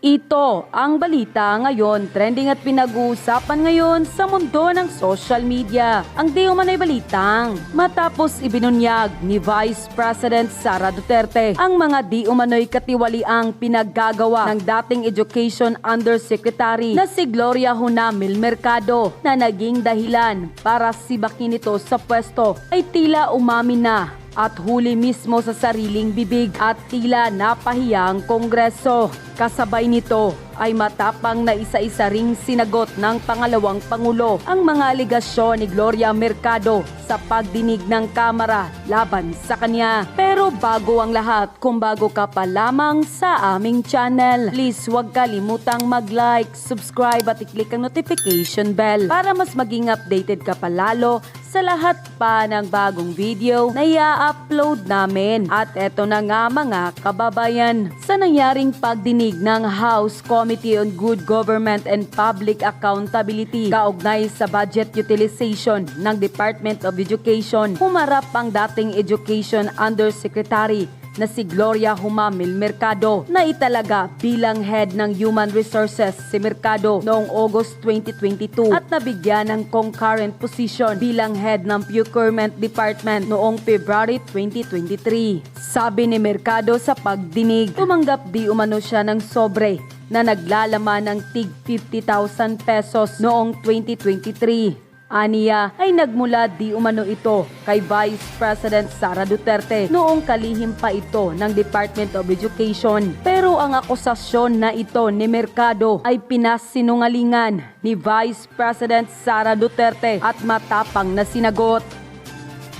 Ito ang balita ngayon, trending at pinag-uusapan ngayon sa mundo ng social media. Ang di umano'y balitang matapos ibinunyag ni Vice President Sara Duterte ang mga di umano'y katiwaliang pinaggagawa ng dating Education Undersecretary na si Gloria Hunamil Mercado na naging dahilan para sibakin ito sa pwesto ay tila umamin na at huli mismo sa sariling bibig at tila napahiya ang Kongreso. Kasabay nito ay matapang na isa-isa ring sinagot ng pangalawang Pangulo ang mga aligasyon ni Gloria Mercado sa pagdinig ng Kamara laban sa kanya. Pero bago ang lahat, kung bago ka pa lamang sa aming channel, please huwag kalimutang mag-like, subscribe at i-click ang notification bell para mas maging updated ka palalo sa lahat pa ng bagong video na i-upload namin. At eto na nga mga kababayan, sa nangyaring pagdinig ng House Committee on Good Government and Public Accountability kaugnay sa budget utilization ng Department of Education, humarap ang dating Education Undersecretary na si Gloria Hunamil Mercado na italaga bilang head ng Human Resources si Mercado noong August 2022 at nabigyan ng concurrent position bilang head ng Procurement Department noong February 2023. Sabi ni Mercado sa pagdinig, tumanggap di umano siya ng sobre na naglalaman ng tig 50,000 pesos noong 2023. Aniya ay nagmula di umano ito kay Vice President Sara Duterte noong kalihim pa ito ng Department of Education. Pero ang akusasyon na ito ni Mercado ay pinasinungalingan ni Vice President Sara Duterte at matapang na sinagot.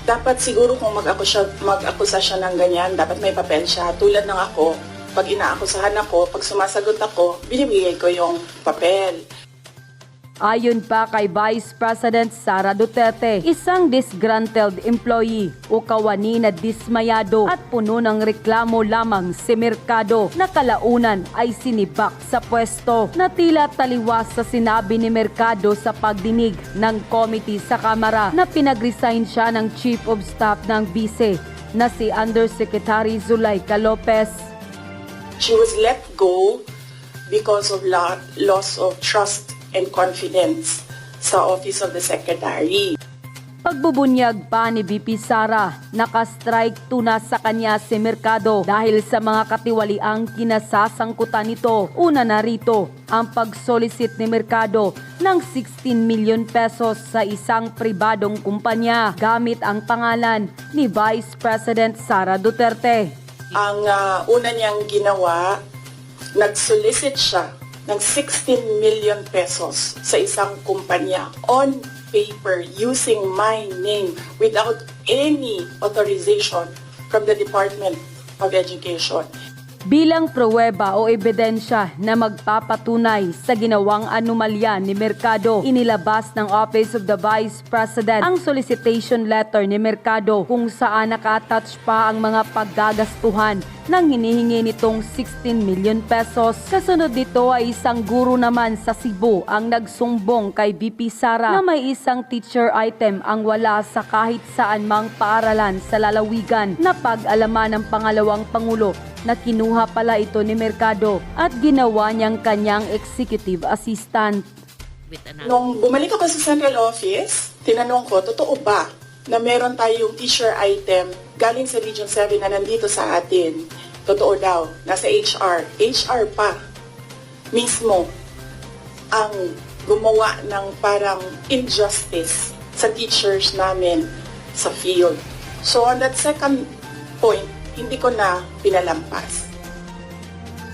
Dapat siguro kung mag-akusa siya ng ganyan, dapat may papel siya. Tulad ng ako, pag inaakusahan ako, pag sumasagot ako, binibigay ko yung papel. Ayon pa kay Vice President Sara Duterte, isang disgruntled employee o kawani na dismayado at puno ng reklamo lamang si Mercado na kalaunan ay sinibak sa pwesto na tila taliwas sa sinabi ni Mercado sa pagdinig ng committee sa Kamara na pinag-resign siya ng Chief of Staff ng Vice na si Undersecretary Zuleika Lopez. She was let go because of loss of trust and confidence sa Office of the Secretary. Pagbubunyag pa ni VP Sara, nakastrike tuna sa kanya si Mercado dahil sa mga katiwaliang kinasasangkutan nito. Una na rito ang pag-solicit ni Mercado ng 16 million pesos sa isang pribadong kumpanya gamit ang pangalan ni Vice President Sara Duterte. Ang una niyang ginawa, nag-solicit siya ng 16 million pesos sa isang kumpanya on paper using my name without any authorization from the Department of Education. Bilang pruweba o ebidensya na magpapatunay sa ginawang anomalya ni Mercado, inilabas ng Office of the Vice President ang solicitation letter ni Mercado kung saan naka-attach pa ang mga paggagastuhan ng hinihingi nitong 16 million pesos. Kasunod nito ay isang guro naman sa Cebu ang nagsumbong kay VP Sara na may isang teacher item ang wala sa kahit saan mang paaralan sa lalawigan na pag-alaman ng pangalawang Pangulo na kinuha pala ito ni Mercado at ginawa niyang kanyang executive assistant. Nung bumalik ako sa central office, tinanong ko, totoo ba na meron tayong teacher item galing sa Region 7 na nandito sa atin? Totoo daw, nasa HR. HR pa mismo ang gumawa ng parang injustice sa teachers namin sa field. So on that second point, hindi ko na pinalampas.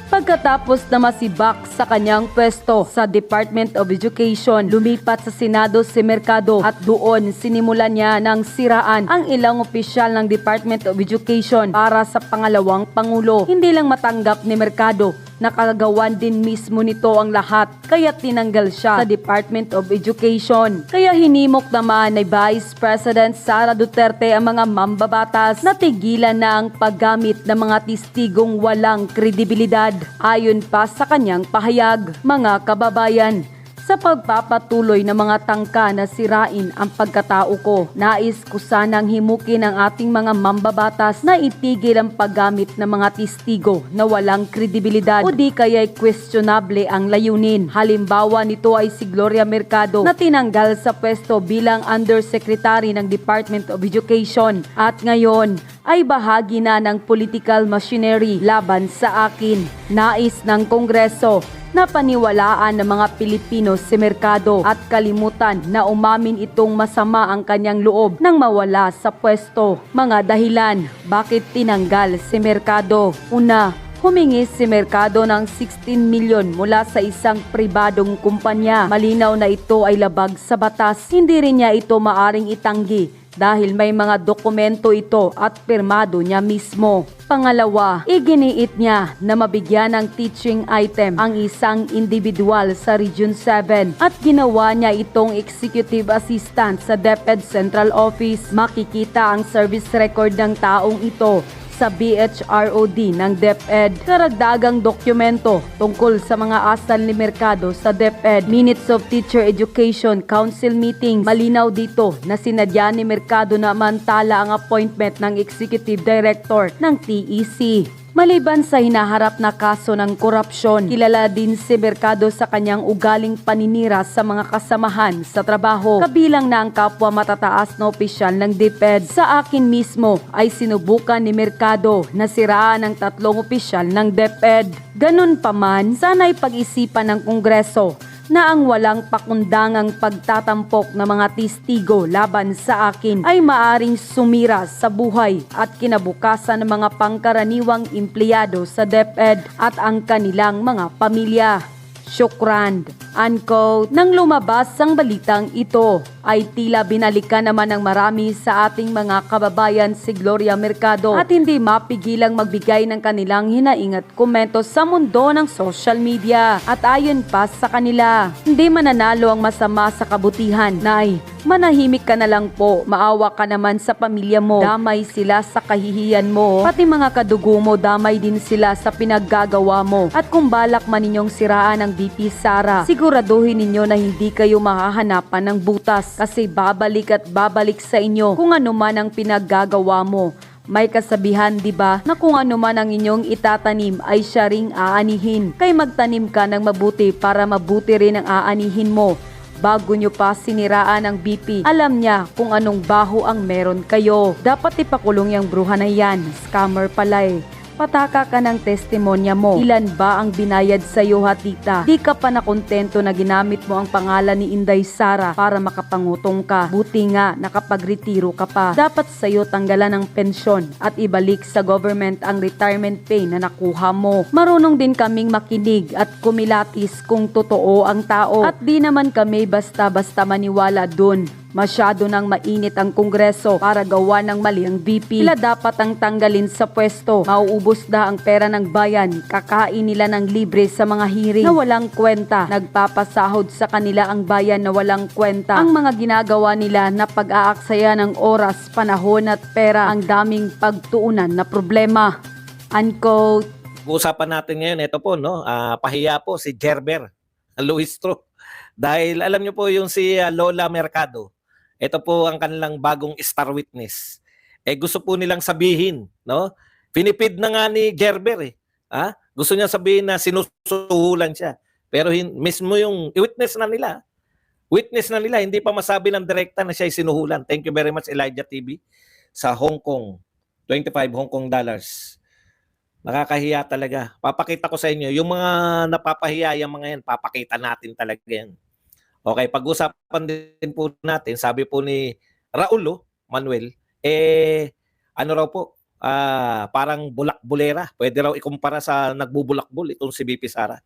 Pagkatapos na masibak sa kanyang pwesto sa Department of Education, lumipat sa Senado si Mercado at doon sinimulan niya ng siraan ang ilang opisyal ng Department of Education para sa pangalawang Pangulo. Hindi lang matanggap ni Mercado, nakagawan din mismo nito ang lahat kaya tinanggal siya sa Department of Education. Kaya hinimok naman ni Vice President Sara Duterte ang mga mambabatas na tigilan na ang paggamit ng mga testigong walang kredibilidad. Ayon pa sa kanyang pahayag, mga kababayan, sa pagpapatuloy ng mga tangka na sirain ang pagkatao ko. Nais ko sanang himukin ang ating mga mambabatas na itigil ang paggamit ng mga testigo na walang kredibilidad o di kaya'y questionable ang layunin. Halimbawa nito ay si Gloria Mercado na tinanggal sa pwesto bilang Undersecretary ng Department of Education at ngayon ay bahagi na ng political machinery laban sa akin. Nais ng Kongreso na paniwalaan ng mga Pilipino si Mercado at kalimutan na umamin itong masama ang kanyang loob nang mawala sa pwesto. Mga dahilan, bakit tinanggal si Mercado? Una, humingi si Mercado ng 16 milyon mula sa isang pribadong kumpanya. Malinaw na ito ay labag sa batas. Hindi rin niya ito maaring itanggi dahil may mga dokumento ito at pirmado niya mismo. Pangalawa, iginiit niya na mabigyan ng teaching item ang isang individual sa Region 7 at ginawa niya itong executive assistant sa DepEd Central Office. Makikita ang service record ng taong ito sa BHROD ng DepEd. Karagdagang dokumento tungkol sa mga asal ni Mercado sa DepEd. Minutes of Teacher Education Council meetings. Malinaw dito na sinadya ni Mercado na mantala ang appointment ng Executive Director ng TEC. Maliban sa hinaharap na kaso ng korupsyon, kilala din si Mercado sa kanyang ugaling paninira sa mga kasamahan sa trabaho, kabilang na ang kapwa matataas na opisyal ng DepEd. Sa akin mismo ay sinubukan ni Mercado na siraan ang 3 opisyal ng DepEd. Ganun pa man, sana'y pag-isipan ng Kongreso na ang walang pakundangang pagtatampok ng mga testigo laban sa akin ay maaring sumira sa buhay at kinabukasan ng mga pangkaraniwang empleyado sa DepEd at ang kanilang mga pamilya. Syukran. Unquote. Nang lumabas ang balitang ito, ay tila binalikan naman ng marami sa ating mga kababayan si Gloria Mercado at hindi mapigilang magbigay ng kanilang hinaing at komento sa mundo ng social media. At ayon pa sa kanila, hindi mananalo ang masama sa kabutihan. Nay, manahimik ka na lang po, maawa ka naman sa pamilya mo. Damay sila sa kahihiyan mo. Pati mga kadugo mo, damay din sila sa pinaggagawa mo. At kung balak man ninyong siraan ang VP Sara, siguraduhin ninyo na hindi kayo mahahanapan ng butas kasi babalik at babalik sa inyo kung ano man ang pinaggagawa mo. May kasabihan, di ba, na kung ano man ang inyong itatanim ay siya ring aanihin. Kay magtanim ka ng mabuti para mabuti rin ang aanihin mo. Bago nyo pa siniraan ang BP, alam niya kung anong baho ang meron kayo. Dapat ipakulong yung bruha na yan. Scammer pala eh. Pataka ka ng testimonya mo. Ilan ba ang binayad sa iyo, hatita? Di ka pa nakontento na ginamit mo ang pangalan ni Inday Sara para makapangutong ka. Buti nga nakapagretiro ka pa. Dapat sa iyo tanggalan ng pensyon at ibalik sa government ang retirement pay na nakuha mo. Marunong din kaming makinig at kumilatis kung totoo ang tao. At di naman kami basta-basta maniwala dun. Masyado nang mainit ang Kongreso para gawa ng mali ang VP. Sila dapat ang tanggalin sa pwesto. Mauubos na ang pera ng bayan. Kakain nila ng libre sa mga hearing na walang kwenta. Nagpapasahod sa kanila ang bayan na walang kwenta. Ang mga ginagawa nila na pag-aaksaya ng oras, panahon at pera, ang daming pagtuunan na problema. Unquote. Usapan natin ngayon, ito po, no? Pahiya po si Gerber Luistro. Dahil alam niyo po yung si Lola Mercado. Ito po ang kanilang bagong star witness. Gusto po nilang sabihin, no? Pinipid na nga ni Gerber eh. Gusto niya sabihin na sinusuhulan siya. Pero mismo yung witness na nila. Witness na nila, hindi pa masabi ng direkta na siya ay sinuhulan. Thank you very much, Elijah TV, sa Hong Kong. 25 Hong Kong dollars. Nakakahiya talaga. Papakita ko sa inyo, yung mga napapahiya, yung mga yan, papakita natin talaga yan. Okay, pag-usapan din po natin, sabi po ni Raulo Manuel, ano raw po, parang bulak-bulera. Pwede raw ikumpara sa nagbubulakbol itong si BP Sara.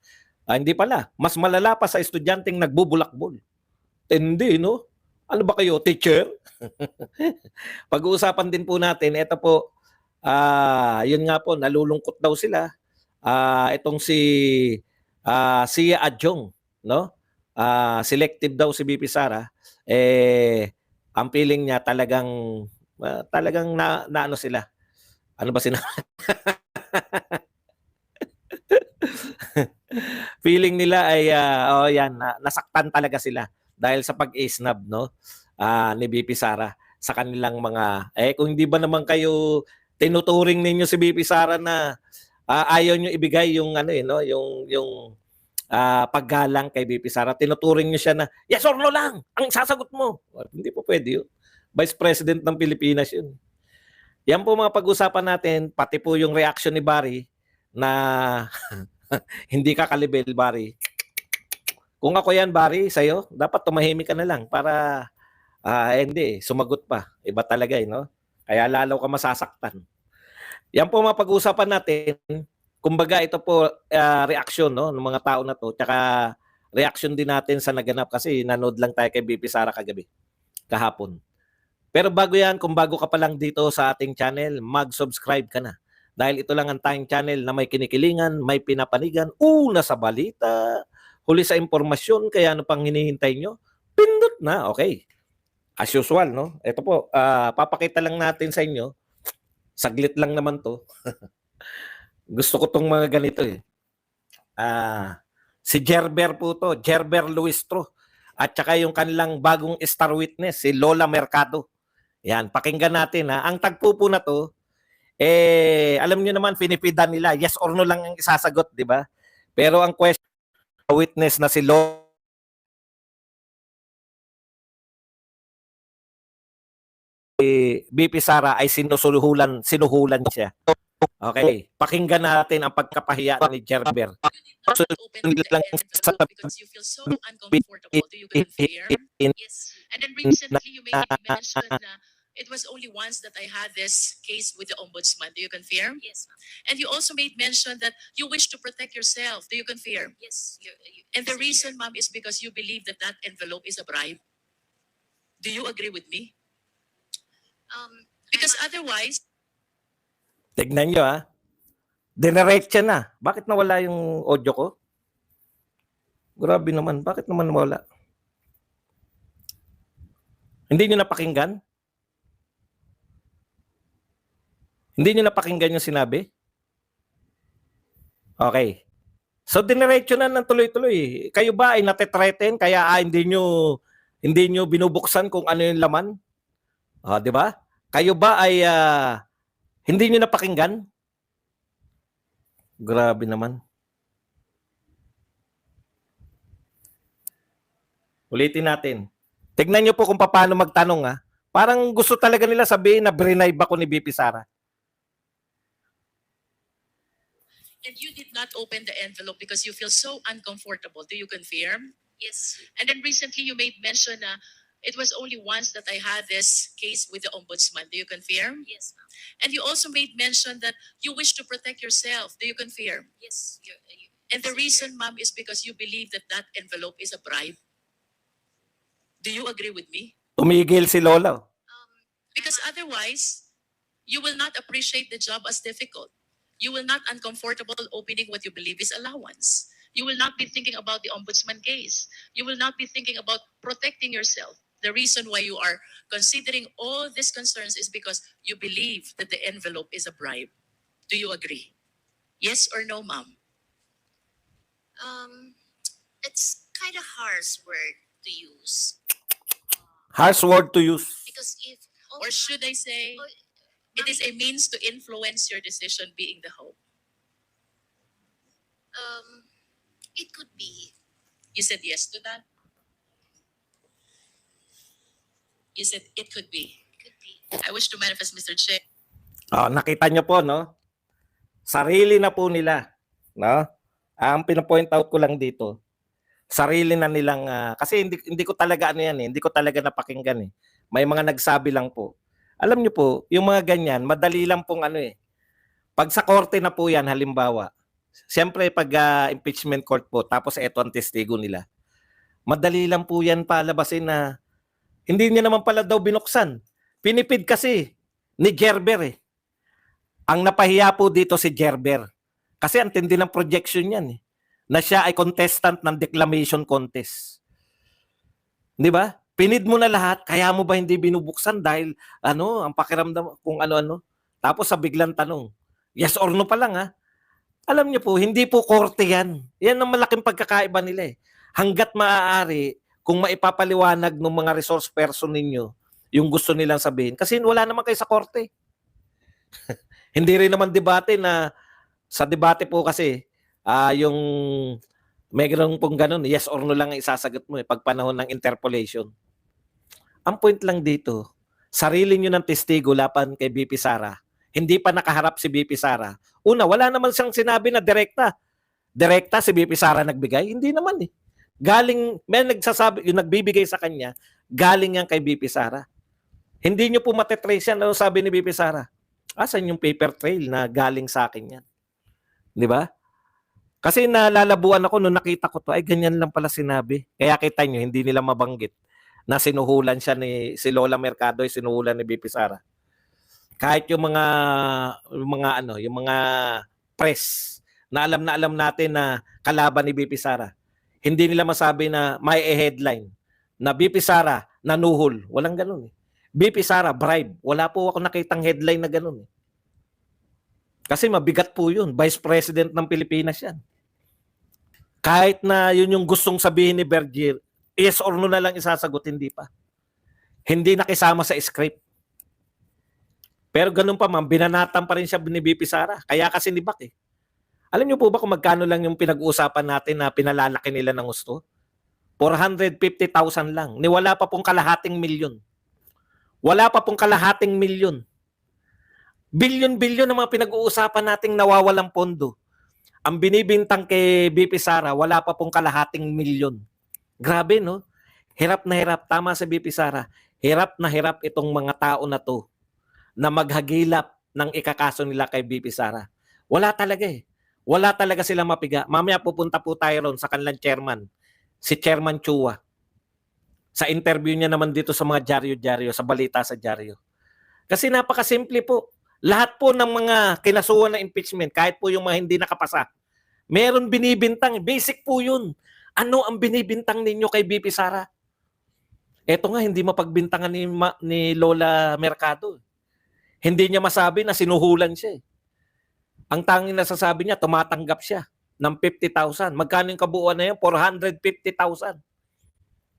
Hindi pala, mas malala pa sa estudyanteng nagbubulakbol. Hindi, no? Ano ba kayo, teacher? Pag-uusapan din po natin, ito po, yun nga po, nalulungkot daw sila. Itong si Sia Adjong, no? Selective daw si BP Sara. Ang feeling niya talagang na ano sila. Ano ba sinabi? feeling nila ay nasaktan talaga sila dahil sa pag-isnab, no? Ni BP Sara sa kanilang mga kung hindi ba naman kayo tinuturing ninyo si BP Sara na ayaw nyo ibigay yung no, yung paggalang kay BP Sara, tinuturing nyo siya na yes or no lang ang sasagot mo. Hindi po pwede yun. Vice President ng Pilipinas yun. Yan po mga pag-usapan natin, pati po yung reaction ni Barry na hindi ka kalibel, Barry. Kung ako yan, Barry, sa'yo, dapat tumahimik ka na lang para hindi, sumagot pa. Iba talaga, no? Kaya lalo ka masasaktan. Yan po mga pag-usapan natin. Kumbaga, ito po reaction, no, ng mga tao na to. Tsaka reaction din natin sa naganap kasi nanood lang tayo kay BP Sara kagabi, kahapon. Pero bago yan, kung bago ka pa lang dito sa ating channel, mag-subscribe ka na. Dahil ito lang ang tayong channel na may kinikilingan, may pinapanigan, una sa balita, huli sa impormasyon, kaya ano pang hinihintay nyo? Pindot na, okay. As usual, no? Ito po, papakita lang natin sa inyo. Saglit lang naman to. Gusto ko tong mga ganito eh. Si Gerber po to, Gerber Luistro. At saka yung kanilang bagong star witness, si Lola Mercado. Yan, pakinggan natin ha. Ang tagpo po na to, alam niyo naman, pinipidan nila. Yes or no lang ang isasagot, di ba? Pero ang question, witness na si Lola BP Sara ay sinuhulan siya. Okay, pakinggan natin ang pagkapahiya ni Gerber. So, lang sa because you feel so uncomfortable. Do you confirm? Yes. And then recently you made mention na it was only once that I had this case with the ombudsman. Do you confirm? Yes, ma'am. And you also made mention that you wish to protect yourself. Do you confirm? Yes. And the reason, ma'am, is because you believe that that envelope is a bribe. Do you agree with me? Because otherwise, tignan nyo ha. Dinerecha na. Bakit nawala yung audio ko? Grabe naman. Bakit naman nawala? Hindi nyo napakinggan? Hindi nyo napakinggan yung sinabi? Okay. So dinerecho na ng tuloy-tuloy. Kayo ba ay natetreten kaya hindi nyo binubuksan kung ano yung laman? Di ba? Kayo ba ay hindi nyo napakinggan? Grabe naman. Ulitin natin. Tignan nyo po kung paano magtanong ha. Parang gusto talaga nila sabihin na bribe ako ni BP Sara. and you did not open the envelope because you feel so uncomfortable. Do you confirm? Yes. And then recently you made mention na it was only once that I had this case with the ombudsman. Do you confirm? Yes, ma'am. And you also made mention that you wish to protect yourself. Do you confirm? Yes. And the reason, ma'am, is because you believe that that envelope is a bribe. Do you agree with me? Tumigil si Lola. Because otherwise, you will not appreciate the job as difficult. You will not uncomfortable opening what you believe is allowance. You will not be thinking about the ombudsman case. You will not be thinking about protecting yourself. The reason why you are considering all these concerns is because you believe that the envelope is a bribe. Do you agree? Yes or no, ma'am? It's kind of harsh word to use Harsh word to use. because if Or should I say, it is a means to influence your decision being the hope? it could be. You said yes to that? You said it could be. Could be. I wish to manifest, Mr. Chair. Nakita nyo po, no? Sarili na po nila. No? Ang pinapoint out ko lang dito, sarili na nilang, kasi hindi ko talaga hindi ko talaga napakinggan eh. May mga nagsabi lang po. Alam nyo po, yung mga ganyan, madali lang pong pag sa korte na po yan, halimbawa, siyempre pag impeachment court po, tapos eto ang testigo nila, madali lang po yan palabasin na hindi niya naman pala daw binuksan. Pinipid kasi ni Gerber eh. Ang napahiya po dito si Gerber. Kasi ang tindi ng projection yan eh. Na siya ay contestant ng declamation contest. Di ba? Pinid mo na lahat, kaya mo ba hindi binubuksan dahil ang pakiramdam kung ano-ano. Tapos sa biglang tanong, yes or no pa lang ha. Alam niyo po, hindi po korte yan. Yan ang malaking pagkakaiba nila eh. Hanggat maaari, kung maipapaliwanag ng mga resource person ninyo yung gusto nilang sabihin. Kasi wala naman kayo sa korte. Hindi rin naman debate na sa debate po kasi yung may ganun pong ganun, yes or no lang ang isasagot mo pag panahon ng interpolation. Ang point lang dito, sarili nyo ng testigo laban kay BP Sara. Hindi pa nakaharap si BP Sara. Una, wala naman siyang sinabi na direkta. Direkta si BP Sara nagbigay? Hindi naman eh. Galing, may nagsasabi, yung nagbibigay sa kanya, galing yan kay BP Sara. Hindi nyo po matetrace yan. Ano sabi ni BP Sara? Asan yung paper trail na galing sa akin yan? Di ba? Kasi nalalabuan ako nung nakita ko to, ay ganyan lang pala sinabi. Kaya kita nyo, hindi nila mabanggit na sinuhulan siya si Lola Mercado, sinuhulan ni BP Sara. Kahit yung mga press na alam natin na kalaban ni BP Sara, hindi nila masabi na may headline na BP Sara nanuhol. Walang ganun eh. BP Sara bribe. Wala po ako nakitang headline na ganun eh. Kasi mabigat po yun. Vice President ng Pilipinas yan. Kahit na yun yung gustong sabihin ni Berger, yes or no na lang isasagot, hindi pa. Hindi nakisama sa script. Pero ganun pa man, binanatan pa rin siya ni BP Sara. Kaya kasi ni Bak eh. Alam niyo po ba kung magkano lang yung pinag-uusapan natin na pinalalaki nila ng gusto? 450,000 lang. Ni wala pa pong kalahating milyon. Wala pa pong kalahating milyon. Bilyon-bilyon ang mga pinag-uusapan nating nawawalang pondo. Ang binibintang kay BP Sara, wala pa pong kalahating milyon. Grabe, no? Hirap na hirap. Tama sa BP Sara. Hirap na hirap itong mga tao na to na maghagilap ng ikakaso nila kay BP Sara. Wala talaga eh. Wala talaga sila mapiga. Mamaya pupunta po tayo ron sa kanilang chairman, si Chairman Chua. Sa interview niya naman dito sa mga dyaryo-dyaryo, sa balita sa dyaryo. Kasi napakasimple po. Lahat po ng mga kinasuhan na impeachment, kahit po yung mga hindi nakapasa, meron binibintang. Basic po yun. Ano ang binibintang ninyo kay BP Sara? Eto nga, hindi mapagbintangan ni Lola Mercado. Hindi niya masabi na sinuhulan siya. Ang tanging nasasabi niya, tumatanggap siya ng 50,000. Magkano yung kabuuan na yan? 450,000.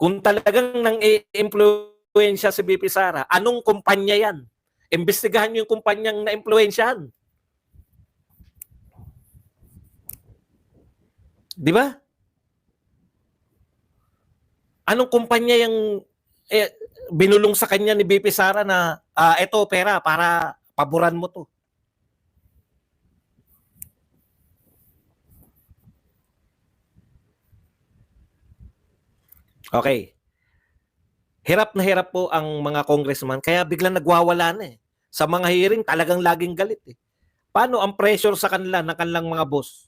Kung talagang nang i-influensya si BP Sara, anong kumpanya yan? Imbestigahan niyo yung kumpanyang na-influensyahan. Di ba? Anong kumpanya yung binulong sa kanya ni BP Sara na eto pera para paboran mo to? Okay. Hirap na hirap po ang mga congressman kaya biglang nagwawala na eh. Sa mga hearing talagang laging galit eh. Paano ang pressure sa kanila ng kanilang mga boss?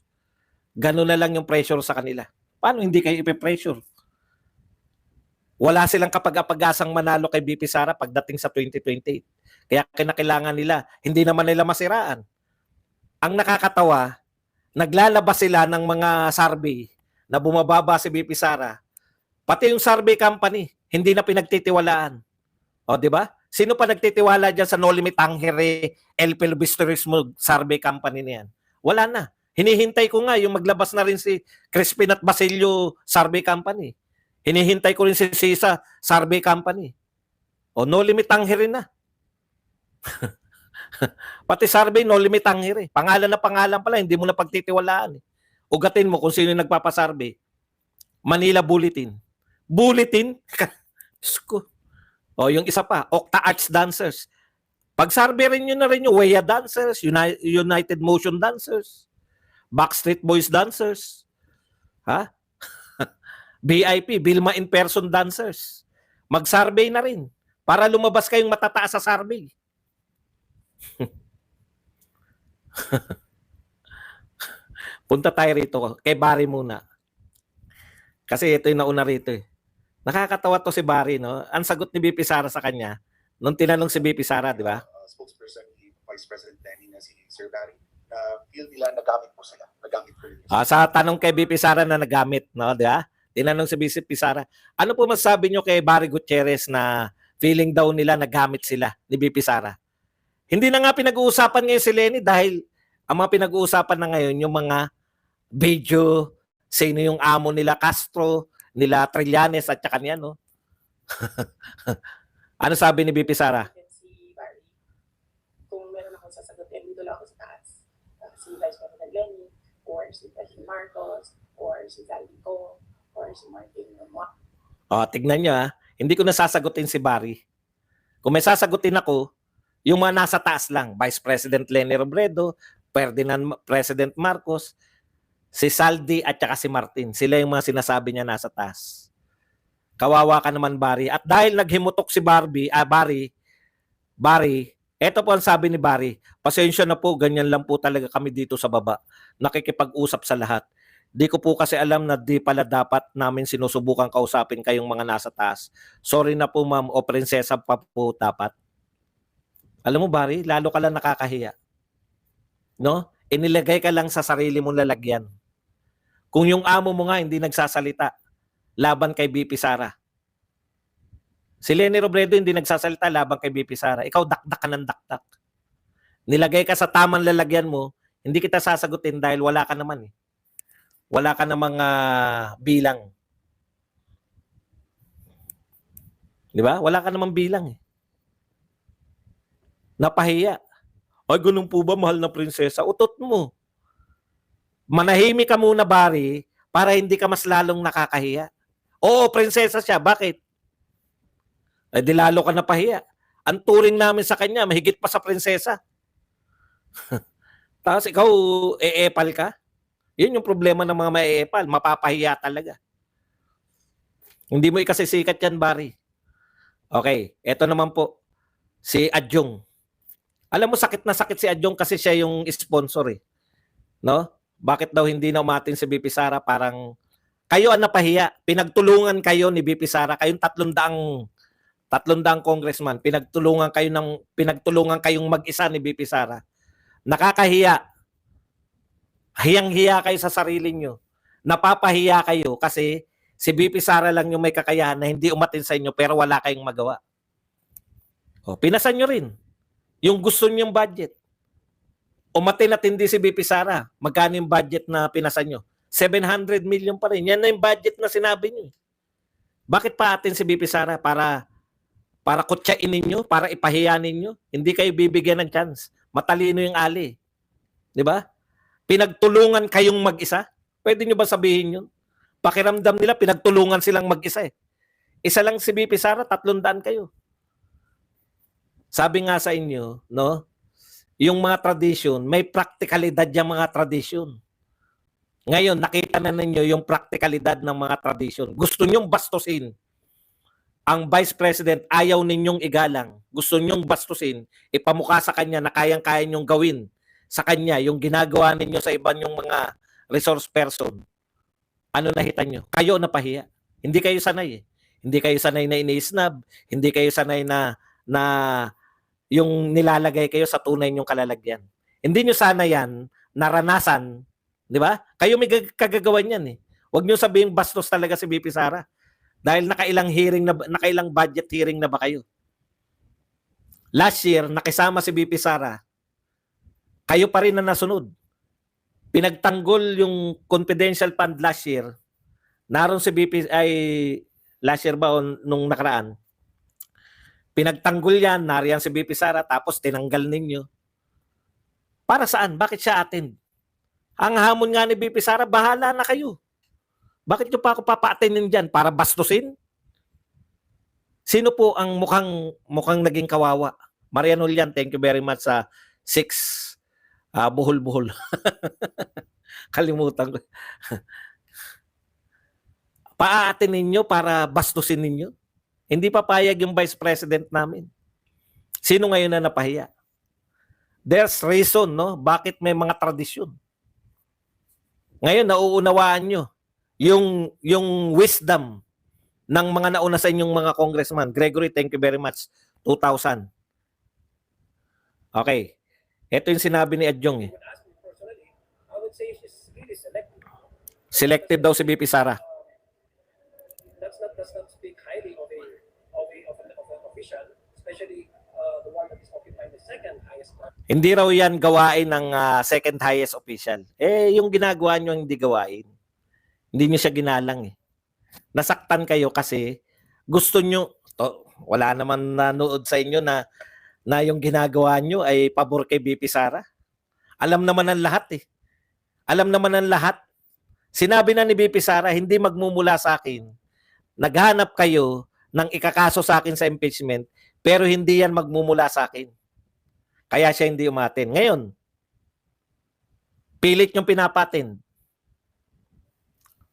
Ganun na lang yung pressure sa kanila. Paano hindi kayo ipe-pressure? Wala silang kapag-apagasang manalo kay BP Sara pagdating sa 2028. Kaya kinakailangan nila, hindi naman nila masiraan. Ang nakakatawa, naglalabas sila ng mga survey na bumababa si BP Sara. Pati yung survey company, hindi na pinagtitiwalaan. O, di ba? Sino pa nagtitiwala dyan sa No Limit Tangere, El Pilbistrismo survey company niyan? Wala na. Hinihintay ko nga yung maglabas na rin si Crispin at Basilio survey company. Hinihintay ko rin si Sisa survey company. O, No Limit Tangere na. Pati survey, No Limit Tangere. Pangalan na pangalan pala, hindi mo na pagtitiwalaan. Ugatin mo kung sino yung nagpapasurvey. Manila Bulletin. Bulletin? Diyos ko. O, yung isa pa, Octa Arts Dancers. Pag-survey rin nyo na rin yung Weya Dancers, United Motion Dancers, Backstreet Boys Dancers, ha? BIP, Vilma In Person Dancers. Mag-survey na rin para lumabas kayong matataas sa survey. Punta tayo rito kay Barry muna. Kasi ito yung nauna rito eh. Nakakatawa to si Barry, no? Ang sagot ni BP Sara sa kanya, nung tinanong si BP Sara, di ba? Spokesperson ni Vice President Lenny na si Sir Barry, feel nila nagamit po sila. Nagamit po rin. Sa tanong kay BP Sara na nagamit, no? Di ba? Tinanong si BP Sara, ano po masasabi nyo kay Barry Gutierrez na feeling daw nila nagamit sila ni BP Sara? Hindi na nga pinag-uusapan ngayon si Lenny dahil Ang mga pinag-uusapan na ngayon, yung mga video, sino yung amo nila Castro, nila Trillanes at saka niya, no? Ano sabi ni BP Sara? Si Barry, kung meron akong sasagutin, dito lang ako sa taas. Si Vice President Lenny, or si President Marcos, or si Zaldico, or si Martin Romuald. Tignan nyo hindi ko nasasagutin si Barry. Kung may sasagutin ako, yung mga nasa taas lang, Vice President Lenny Robredo, President Marcos, si Saldi at saka si Martin. Sila yung mga sinasabi niya nasa taas. Kawawa ka naman, Barry. At dahil naghimutok si Barry, eto po ang sabi ni Barry, pasensya na po, ganyan lang po talaga kami dito sa baba. Nakikipag-usap sa lahat. Di ko po kasi alam na di pala dapat namin sinusubukan kausapin kayong mga nasa taas. Sorry na po, ma'am, o prinsesa pa po dapat. Alam mo, Barry, lalo ka lang nakakahiya. No? Inilagay ka lang sa sarili mong lalagyan. Kung yung amo mo nga hindi nagsasalita laban kay BP Sara. Si Lenny Robredo hindi nagsasalita laban kay BP Sara. Ikaw dakdak ka ng dakdak. Nilagay ka sa tamang lalagyan mo, hindi kita sasagutin dahil wala ka naman Wala ka namang bilang. Di ba? Wala ka namang bilang Napahiya. Ay, ganun po ba, mahal na prinsesa? Utot mo. Manahimik ka muna, Barry, para hindi ka mas lalong nakakahiya. Oo, prinsesa siya. Bakit? Ay, di lalo ka napahiya. Ang turing namin sa kanya, mahigit pa sa prinsesa. Tapos ikaw, e-epal ka? Yun yung problema ng mga ma-e-epal. Mapapahiya talaga. Hindi mo ikasisikat yan, Barry. Okay, eto naman po. Si Adjong. Alam mo, sakit na sakit si Adjong kasi siya yung sponsor No? Bakit daw hindi na umatin si BP Sara? Parang kayo ang napahiya. Pinagtulungan kayo ni BP Sara. Kayong 300 congressman. Pinagtulungan kayong mag-isa ni BP Sara. Nakakahiya. Hiyang-hiya kayo sa sarili nyo. Napapahiya kayo kasi si BP Sara lang yung may kakayahan na hindi umatin sa inyo pero wala kayong magawa. Pinasan nyo rin. Yung gusto nyong budget. Umatin at hindi si BP Sara. Magkano yung budget na pinasan nyo? 700 million pa rin. Yan na yung budget na sinabi nyo. Bakit pa atin si BP Sara? Para kutsain ninyo? Para ipahiya ninyo? Hindi kayo bibigyan ng chance. Matalino yung ali. Di ba? Pinagtulungan kayong mag-isa? Pwede nyo ba sabihin yun? Pakiramdam nila, pinagtulungan silang mag-isa Isa lang si BP Sara, 300 kayo. Sabi nga sa inyo, no? Yung mga tradition, may praktikalidad yung mga tradition. Ngayon, nakita na ninyo yung praktikalidad ng mga tradition. Gusto nyong bastusin. Ang Vice President, ayaw ninyong igalang. Gusto nyong bastusin. Ipamukha sa kanya na kayang-kaya nyong gawin sa kanya yung ginagawa ninyo sa iba nyong mga resource person. Ano nakita nyo? Kayo napahiya. Hindi kayo sanay Hindi kayo sanay na ini-snub. Hindi kayo sanay na yung nilalagay kayo sa tunay nyong kalalagyan. Hindi nyo sana yan naranasan, di ba? Kayo may kagagawan yan Huwag nyo sabihin bastos talaga si BP Sara. Dahil nakailang budget hearing na ba kayo? Last year, nakisama si BP Sara. Kayo pa rin na nasunod. Pinagtanggol yung confidential fund last year. Naroon si BP last year ba o nung nakaraan? Pinagtanggol yan, nariyan si BP Sara, tapos tinanggal ninyo. Para saan? Bakit siya attend? Ang hamon nga ni BP Sara, bahala na kayo. Bakit nyo pa ako papa-attendin dyan? Para bastusin? Sino po ang mukhang naging kawawa? Marian Julian, thank you very much sa 6 buhol-buhol. Kalimutan ko. Pa-attend ninyo para bastusin ninyo? Hindi papayag yung Vice President namin. Sino ngayon na napahiya? There's reason, no? Bakit may mga tradisyon. Ngayon, nauunawaan nyo yung wisdom ng mga nauna sa inyong mga congressman. Gregory, thank you very much. 2,000. Okay. Ito yung sinabi ni Adjong I would say she's really selective. Selective daw si BP Sara. Does not speak highly of an official, especially the one that is occupying the second highest court. Hindi raw yan gawain ng second highest official. Yung ginagawa nyo hindi gawain. Hindi nyo siya ginalang eh. Nasaktan kayo kasi gusto nyo, wala naman nanood sa inyo na yung ginagawa nyo ay pabor kay BP Sara. Alam naman ng lahat eh. Alam naman ng lahat. Sinabi na ni BP Sara, hindi magmumula sa akin. Naghanap kayo ng ikakaso sa akin sa impeachment, pero hindi yan magmumula sa akin. Kaya siya hindi umatin. Ngayon, pilit yung pinapatin.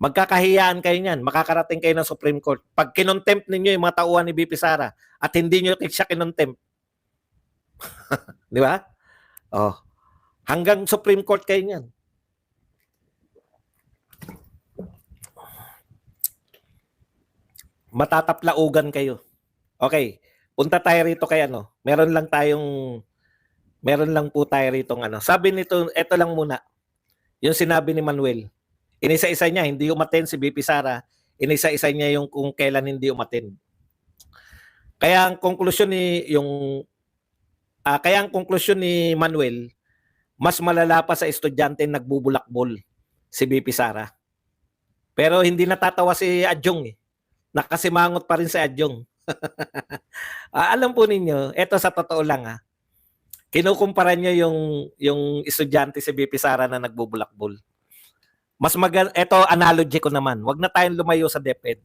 Magkakahiyaan kayo niyan. Makakarating kayo ng Supreme Court. Pag kinontempt ninyo yung mga tauhan ni BP Sara at hindi nyo siya kinontempt. Di ba? Oh. Hanggang Supreme Court kayo niyan. Matataplaugan kayo. Okay. Punta tayo rito kay ano. Meron lang po tayo rito Sabi nito, eto lang muna. Yung sinabi ni Manuel. Inisa-isa niya, hindi umaten si BP Sara. Inisa-isa niya yung kung kailan hindi umaten. Kaya ang konklusyon ni Manuel, mas malala pa sa estudyante nagbubulakbol si BP Sara. Pero hindi natatawa si Adjong eh. Nakasimangot pa rin si Adjong. Alam po ninyo, eto sa totoo lang kinukumpara niyo yung estudyante si BP Sara na nagbubulakbol. Eto analogy ko naman. Wag na tayong lumayo sa DepEd.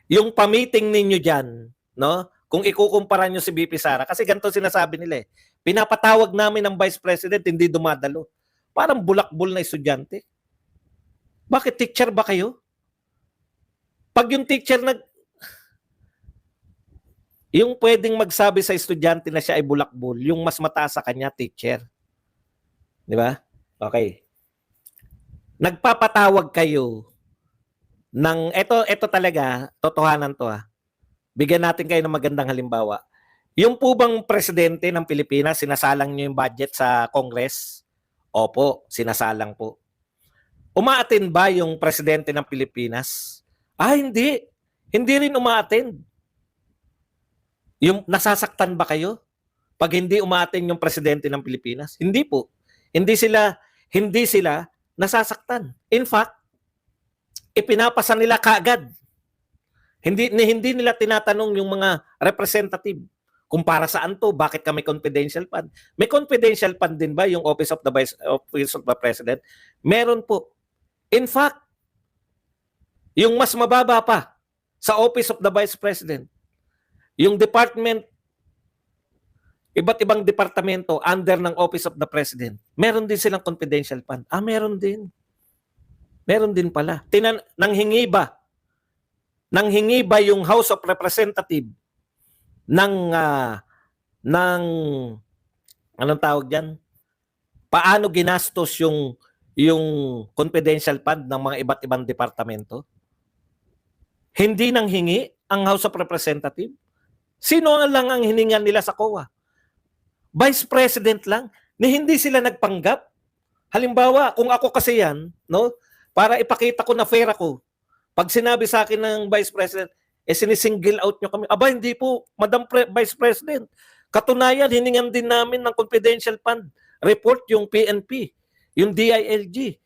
Yung pa-meeting ninyo diyan, no? Kung ikukumpara niyo si BP Sara kasi ganito sinasabi nila eh. Pinapatawag namin ng Vice President, hindi dumadalo. Parang bulakbol na estudyante. Bakit teacher ba kayo? Pag yung teacher yung pwedeng magsabi sa estudyante na siya ay bulakbol, yung mas mataas sa kanya, teacher. Di ba? Okay. Nagpapatawag kayo ng, ito talaga, totohanan to Bigyan natin kayo ng magandang halimbawa. Yung po bang presidente ng Pilipinas, sinasalang niyo yung budget sa Congress? Opo, sinasalang po. Umaattend ba yung presidente ng Pilipinas? Hindi. Hindi rin umaattend. Yung nasasaktan ba kayo pag hindi umaattend yung presidente ng Pilipinas? Hindi po. Hindi sila nasasaktan. In fact, ipinapasa nila kaagad. Hindi nila tinatanong yung mga representative kung para saan to, bakit kami confidential fund. May confidential fund din ba yung Office of the President? Meron po. In fact, yung mas mababa pa sa Office of the Vice President, yung department, iba't ibang departamento under ng Office of the President, meron din silang confidential fund. Meron din. Meron din pala. Nanghingi ba yung House of Representative ng anong tawag diyan? Paano ginastos yung confidential fund ng mga iba't ibang departamento? Hindi nanghingi ang House of Representative. Sino lang ang hiningan nila sa COA? Vice President lang na hindi sila nagpanggap. Halimbawa, kung ako kasi yan, no, para ipakita ko na fair ako, pag sinabi sa akin ng Vice President, sinisingle out nyo kami. Hindi po, Madam Vice President. Katunayan, hiningan din namin ng confidential fund report yung PNP, yung DILG,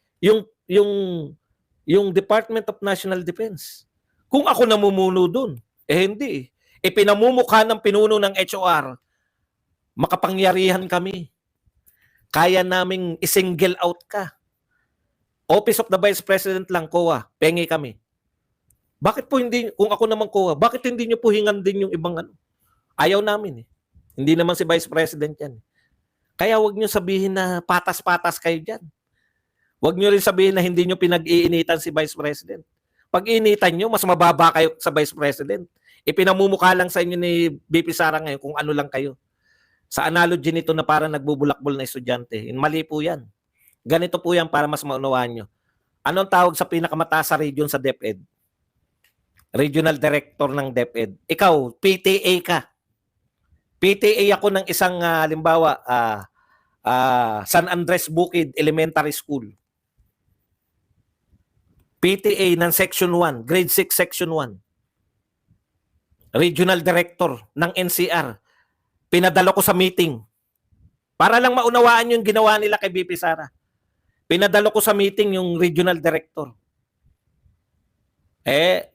yung Department of National Defense. Kung ako namumuno dun, hindi. Pinamumukha ng pinuno ng HOR, makapangyarihan kami. Kaya naming isingle out ka. Office of the Vice President lang, COA, pengi kami. Bakit po hindi, kung ako naman COA, bakit hindi nyo po hingan din yung ibang Ayaw namin eh. Hindi naman si Vice President yan. Kaya wag nyo sabihin na patas-patas kayo dyan. Wag nyo rin sabihin na hindi nyo pinag-iinitan si Vice President. Pag iinitan nyo, mas mababa kayo sa Vice President. Ipinamumukha lang sa inyo ni BP Sara ngayon kung ano lang kayo. Sa analogy nito na parang nagbubulakbol na estudyante. Mali po yan. Ganito po yan para mas maunawaan nyo. Anong tawag sa pinakamataas sa region sa DepEd? Regional Director ng DepEd. Ikaw, PTA ka. PTA ako ng isang, halimbawa, San Andres Bukid Elementary School. PTA ng Section 1, Grade 6 Section 1. Regional Director ng NCR. pinadalo ko sa meeting. Para lang maunawaan yung ginawa nila kay BP Sara. Pinadalo ko sa meeting yung regional director.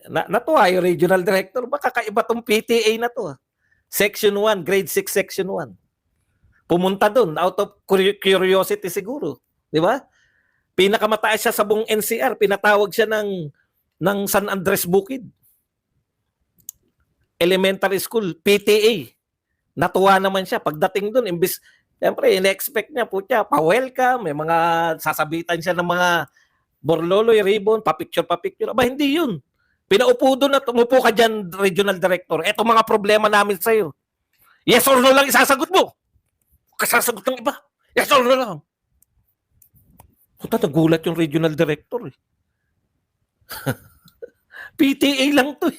Natuwa yung regional director. Baka kaiba tong PTA na to. Section 1, grade 6 section 1. Pumunta doon out of curiosity siguro. Di ba? Pinakamataas siya sa buong NCR. Pinatawag siya ng San Andres Bukid. Elementary school, PTA. Natuwa naman siya. Pagdating doon, imbis, siyempre, in-expect niya po siya, pa-welcome, may mga sasabitan siya ng mga borloloy, ribbon, pa-picture. Aba, hindi yun. Pinaupo doon at umupo ka dyan, regional director. Eto mga problema namin sa'yo. Yes or no lang isasagot mo. Kasasagot ng iba. Yes or no lang. Puta, nagulat yung regional director. PTA lang to.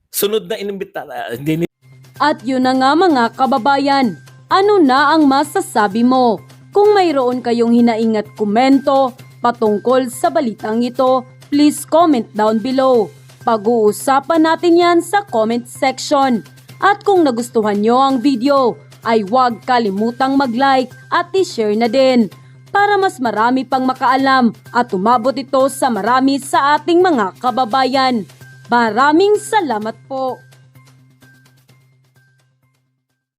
Sunod na inimbita. Hindi At yun na nga mga kababayan, ano na ang masasabi mo? Kung mayroon kayong hinaingat komento patungkol sa balitang ito, please comment down below. Pag-uusapan natin yan sa comment section. At kung nagustuhan nyo ang video, ay huwag kalimutang mag-like at i-share na din para mas marami pang makaalam at umabot ito sa marami sa ating mga kababayan. Maraming salamat po!